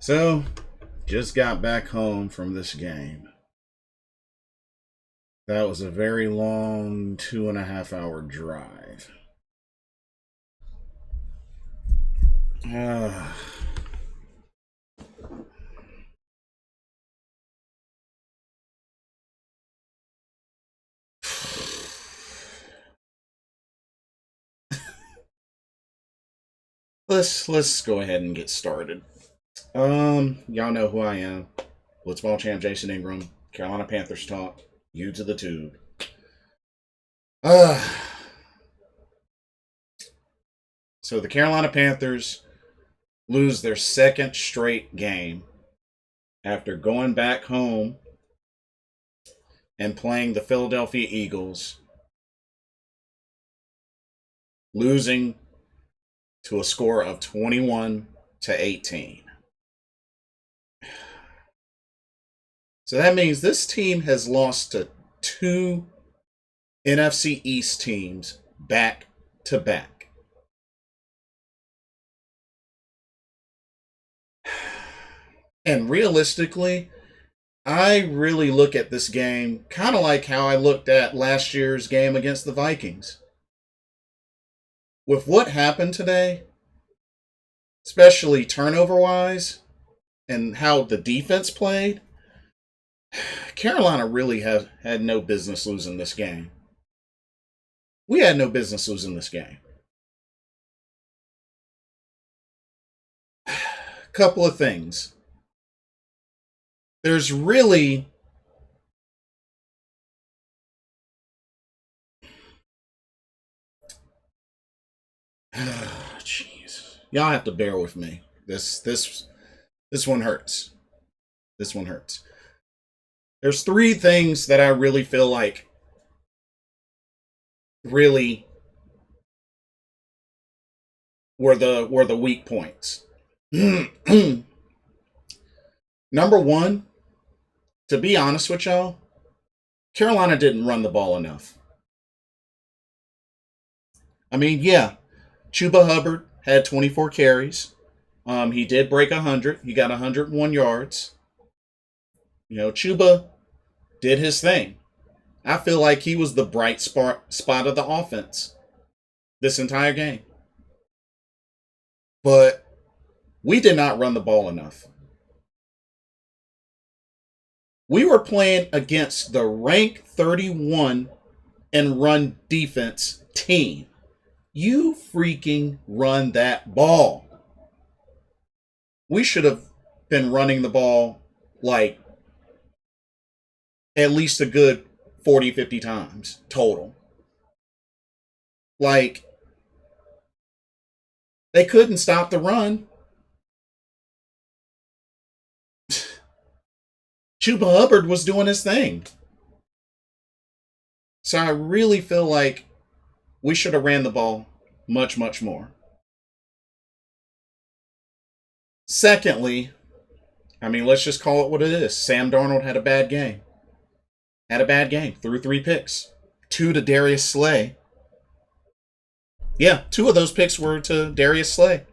So, just got back home from this game. That was a very long 2.5 hour drive. Uh, let's go ahead and get started. Y'all know who I am. Blitzball champ Jason Ingram, Carolina Panthers talk. You to the tube. So the Carolina Panthers lose their second straight game after going back home and playing the Philadelphia Eagles, losing to a score of 21-18. So that means this team has lost to two NFC East teams back to back. And realistically, I really look at this game kind of like how I looked at last year's game against the Vikings. With what happened today, especially turnover-wise, and how the defense played, Carolina really had no business losing this game. We had no business losing this game. Couple of things. There's really jeez. Y'all have to bear with me. This one hurts. This one hurts. There's three things that I really feel like really were the weak points. Number one, to be honest with y'all, Carolina didn't run the ball enough. I mean, yeah, Chuba Hubbard had 24 carries. He did break 100. He got 101 yards. You know, Chuba did his thing. I feel like he was the bright spot of the offense this entire game. But we did not run the ball enough. We were playing against the rank 31 in run defense team. You freaking run that ball. We should have been running the ball like at least a good 40, 50 times total. Like, they couldn't stop the run. Chuba Hubbard was doing his thing. So I really feel like we should have ran the ball much, much more. Secondly, I mean, let's just call it what it is. Sam Darnold had a bad game. Threw 3 picks. 2 to Darius Slay. Yeah, 2 of those picks were to Darius Slay.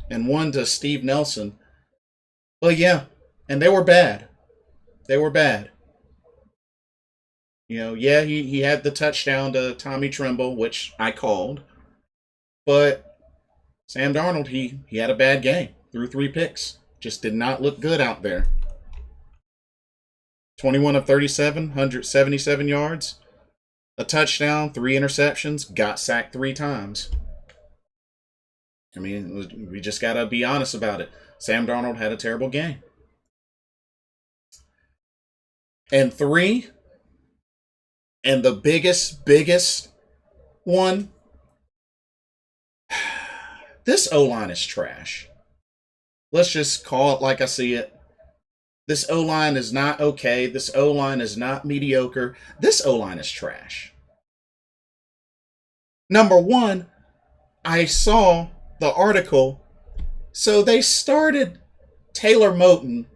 And 1 to Steve Nelson. But yeah, and they were bad. They were bad. You know, yeah, he had the touchdown to Tommy Tremble, which I called. But Sam Darnold, he had a bad game. Threw 3 picks. Just did not look good out there. 21 of 37, 177 yards. A touchdown, 3 interceptions. Got sacked 3 times. I mean, we just got to be honest about it. Sam Darnold had a terrible game. And 3, and the biggest one, this O-line is trash. Let's just call it like I see it. This O-line is not okay. This O-line is not mediocre. This O-line is trash. Number one, I saw the article. So they started Taylor Moton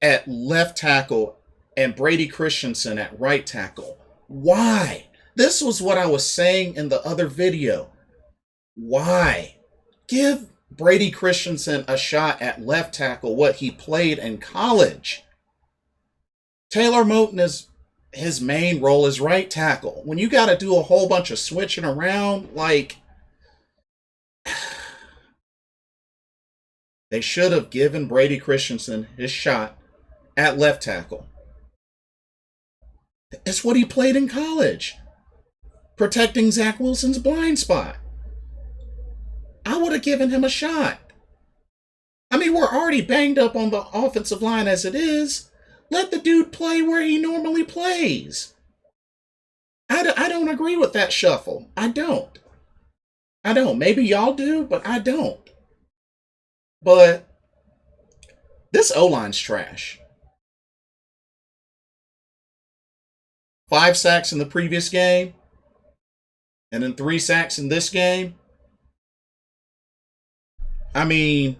at left tackle and Brady Christensen at right tackle. Why? This was what I was saying in the other video. Why? Give Brady Christensen a shot at left tackle, what he played in college. Taylor Moton is his main role is right tackle. When you got to do a whole bunch of switching around, like, they should have given Brady Christensen his shot at left tackle. It's what he played in college, protecting Zach Wilson's blind spot. I would have given him a shot. I mean, we're already banged up on the offensive line as it is. Let the dude play where he normally plays. I don't agree with that shuffle. I don't. Maybe y'all do, but I don't. But this O-line's trash. 5 sacks in the previous game, and then 3 sacks in this game. I mean,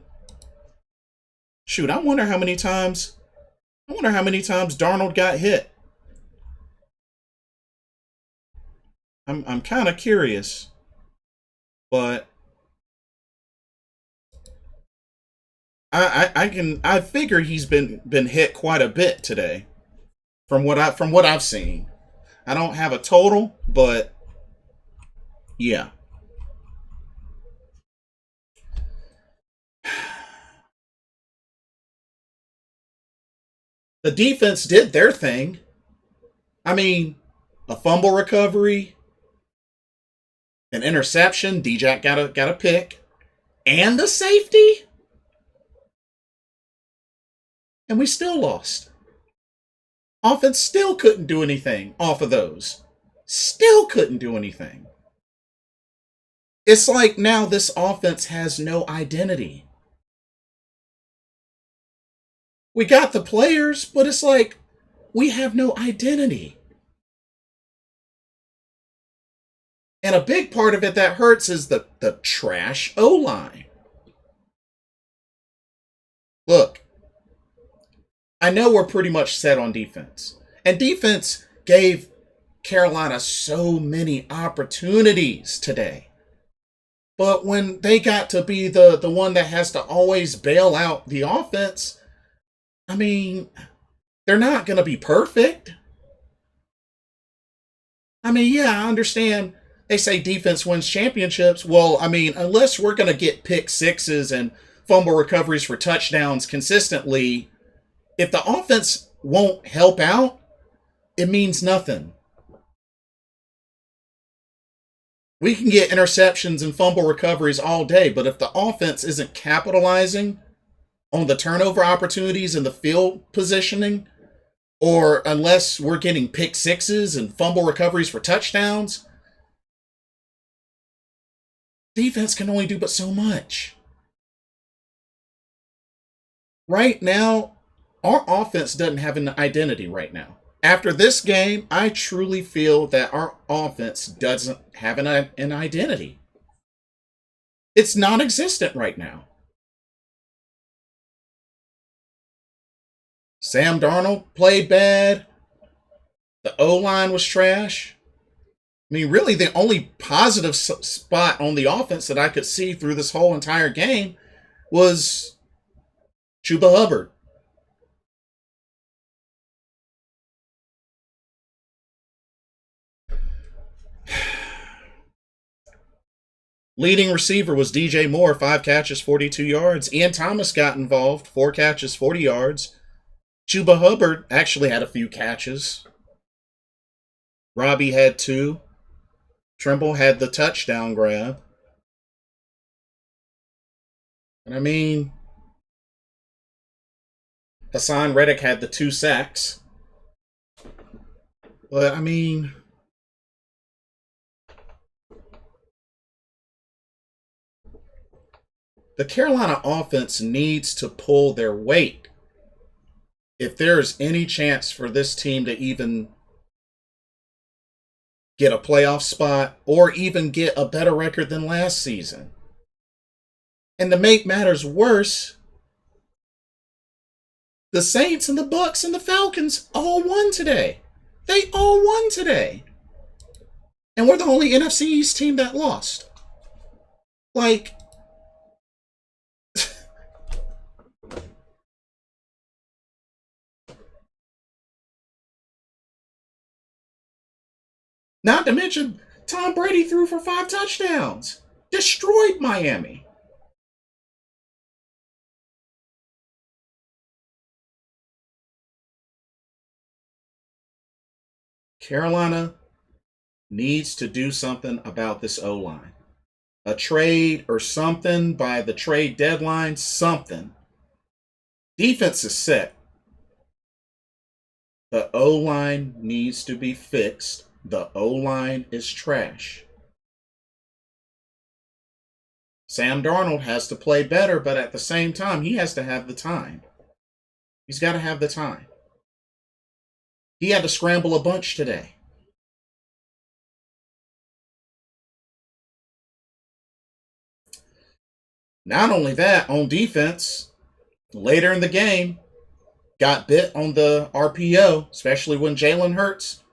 shoot, I wonder how many times Darnold got hit. I'm kind of curious, but I figure he's been hit quite a bit today, from what I've seen. I don't have a total, but yeah. The defense did their thing. I mean, a fumble recovery, an interception, D-Jack got a pick, and the safety, and we still lost. Offense still couldn't do anything off of those. Still couldn't do anything. It's like now this offense has no identity. We got the players, but it's like we have no identity. And a big part of it that hurts is the trash O-line. Look, I know we're pretty much set on defense. And defense gave Carolina so many opportunities today. But when they got to be the one that has to always bail out the offense, I mean, they're not going to be perfect. I mean, yeah, I understand they say defense wins championships. Well, I mean, unless we're going to get pick sixes and fumble recoveries for touchdowns consistently, if the offense won't help out, it means nothing. We can get interceptions and fumble recoveries all day, but if the offense isn't capitalizing on the turnover opportunities and the field positioning, or unless we're getting pick sixes and fumble recoveries for touchdowns, defense can only do but so much. Right now, our offense doesn't have an identity right now. After this game, I truly feel that our offense doesn't have an identity. It's non-existent right now. Sam Darnold played bad. The O-line was trash. I mean, really, the only positive spot on the offense that I could see through this whole entire game was Chuba Hubbard. Leading receiver was DJ Moore, 5 catches, 42 yards. Ian Thomas got involved, 4 catches, 40 yards. Chuba Hubbard actually had a few catches. Robbie had 2. Trimble had the touchdown grab. And I mean, Hassan Reddick had the 2 sacks. But I mean, the Carolina offense needs to pull their weight if there's any chance for this team to even get a playoff spot or even get a better record than last season. And to make matters worse, the Saints and the Bucks and the Falcons all won today. They all won today. And we're the only NFC East team that lost. Like, Not to mention, Tom Brady threw for 5 touchdowns. Destroyed Miami. Carolina needs to do something about this O-line. A trade or something by the trade deadline, something. Defense is set. The O-line needs to be fixed. The O-line is trash. Sam Darnold has to play better, but at the same time, he has to have the time. He's got to have the time. He had to scramble a bunch today. Not only that, on defense, later in the game, got bit on the RPO, especially when Jalen Hurts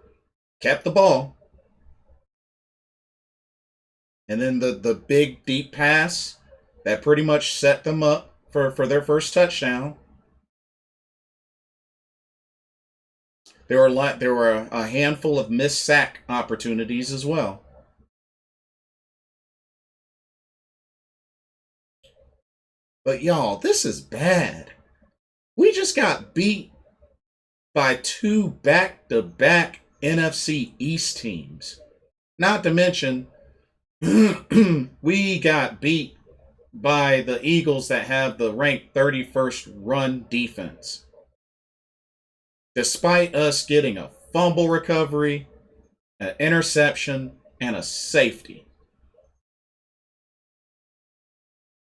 kept the ball. And then the big deep pass that pretty much set them up for their first touchdown. There were a handful of missed sack opportunities as well. But y'all, this is bad. We just got beat by 2 back-to-back NFC East teams. Not to mention, we got beat by the Eagles that have the ranked 31st run defense. Despite us getting a fumble recovery, an interception, and a safety.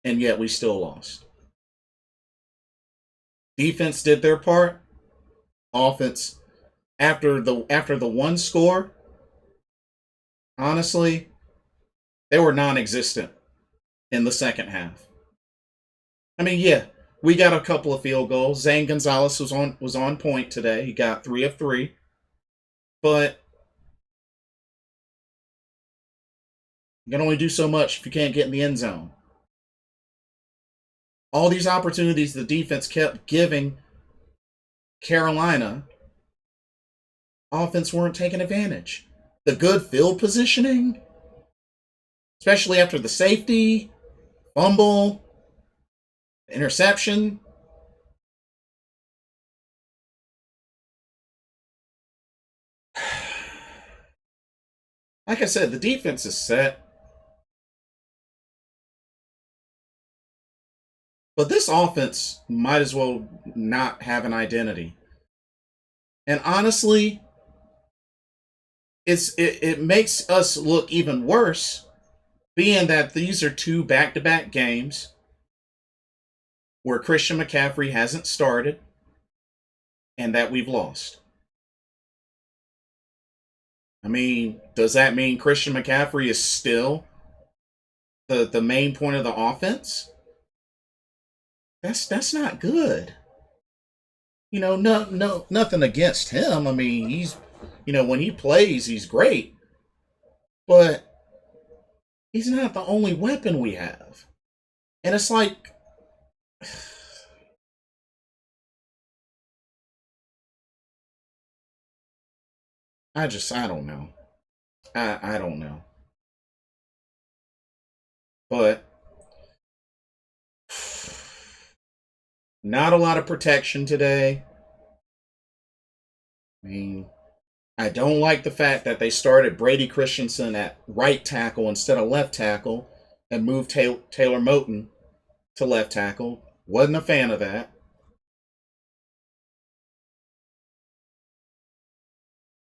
And yet we still lost. Defense did their part. Offense, after the one score, honestly, they were non-existent in the second half. I mean, yeah, we got a couple of field goals. Zane Gonzalez was on point today. He got 3 of 3. But you can only do so much if you can't get in the end zone. All these opportunities the defense kept giving Carolina, offense weren't taking advantage. The good field positioning, especially after the safety, fumble, interception. Like I said, the defense is set. But this offense might as well not have an identity. And honestly, it makes us look even worse, being that these are 2 back-to-back games where Christian McCaffrey hasn't started and that we've lost. I mean, does that mean Christian McCaffrey is still the main point of the offense? That's not good. No, nothing against him. I mean, he's, when he plays, he's great. But he's not the only weapon we have. And it's like, I don't know. I don't know. But not a lot of protection today. I mean, I don't like the fact that they started Brady Christensen at right tackle instead of left tackle and moved Taylor Moton to left tackle. Wasn't a fan of that.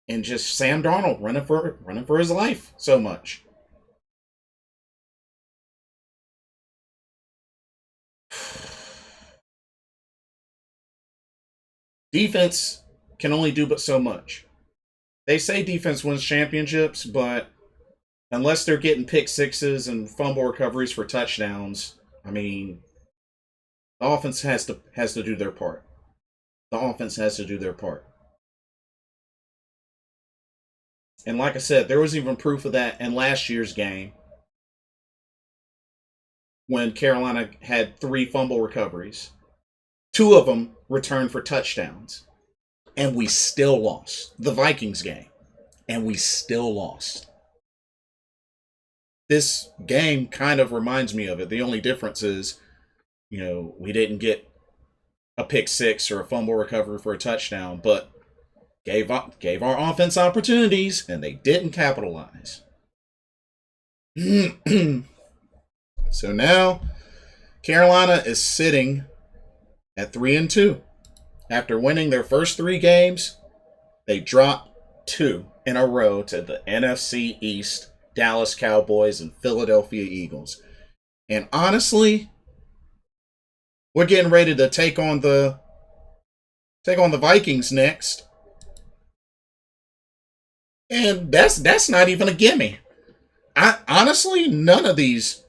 And just Sam Darnold running for his life so much. Defense can only do but so much. They say defense wins championships, but unless they're getting pick sixes and fumble recoveries for touchdowns, I mean, the offense has to do their part. The offense has to do their part. And like I said, there was even proof of that in last year's game when Carolina had 3 fumble recoveries. 2 of them returned for touchdowns. And we still lost the Vikings game. and we still lost. This game kind of reminds me of it. The only difference is, we didn't get a pick six or a fumble recovery for a touchdown, but gave our offense opportunities, and they didn't capitalize. So now, Carolina is sitting at 3-2. After winning their first 3 games, they dropped 2 in a row to the NFC East, Dallas Cowboys and Philadelphia Eagles. And honestly, we're getting ready to take on the Vikings next. And that's not even a gimme. Honestly, none of these.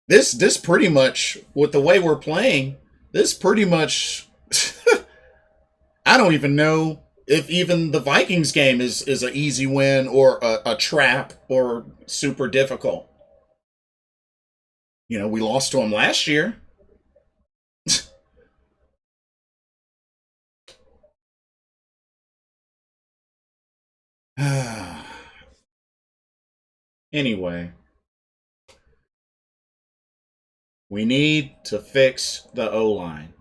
This pretty much, with the way we're playing, this pretty much I don't even know if even the Vikings game is an easy win or a trap or super difficult. We lost to them last year. Anyway, we need to fix the O-line.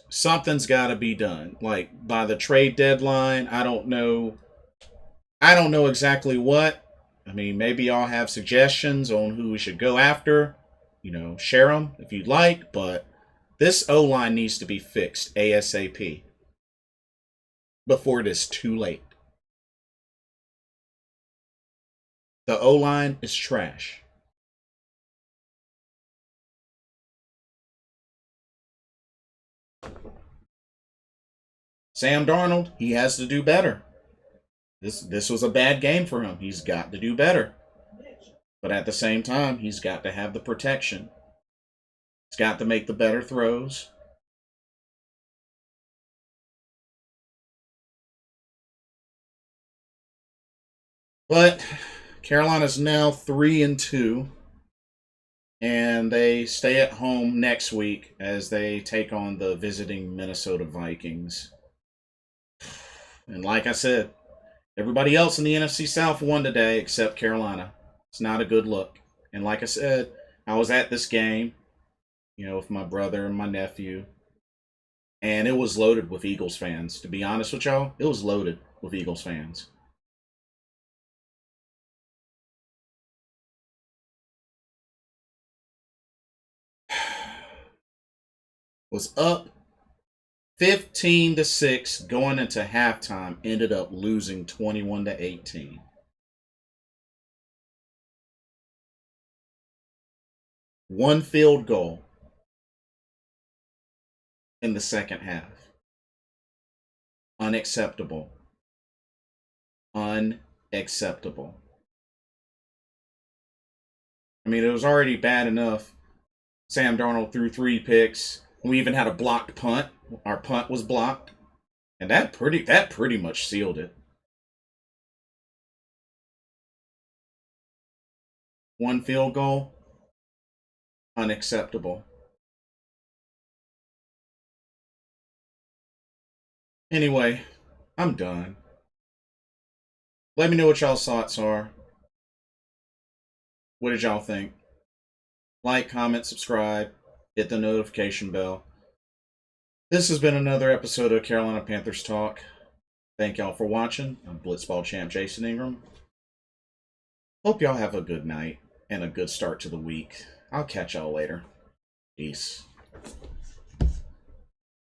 Something's got to be done. Like, by the trade deadline, I don't know exactly what. I mean, maybe y'all have suggestions on who we should go after. Share them if you'd like, but this O-line needs to be fixed ASAP before it is too late. The O-line is trash. Sam Darnold, he has to do better. This was a bad game for him. He's got to do better. But at the same time, he's got to have the protection. He's got to make the better throws. But Carolina's now 3-2. And they stay at home next week as they take on the visiting Minnesota Vikings. And like I said, everybody else in the NFC South won today except Carolina. It's not a good look. And like I said, I was at this game, with my brother and my nephew. And it was loaded with Eagles fans. To be honest with y'all, it was loaded with Eagles fans. Was up 15-6 going into halftime, ended up losing 21-18. One field goal in the second half. Unacceptable. Unacceptable. I mean, it was already bad enough. Sam Darnold threw 3 picks. We even had a blocked punt. Our punt was blocked. And that pretty much sealed it. One field goal. Unacceptable. Anyway, I'm done. Let me know what y'all's thoughts are. What did y'all think? Like, comment, subscribe, hit the notification bell. This has been another episode of Carolina Panthers Talk. Thank y'all for watching. I'm Blitzball Champ Jason Ingram. Hope y'all have a good night and a good start to the week. I'll catch y'all later. Peace.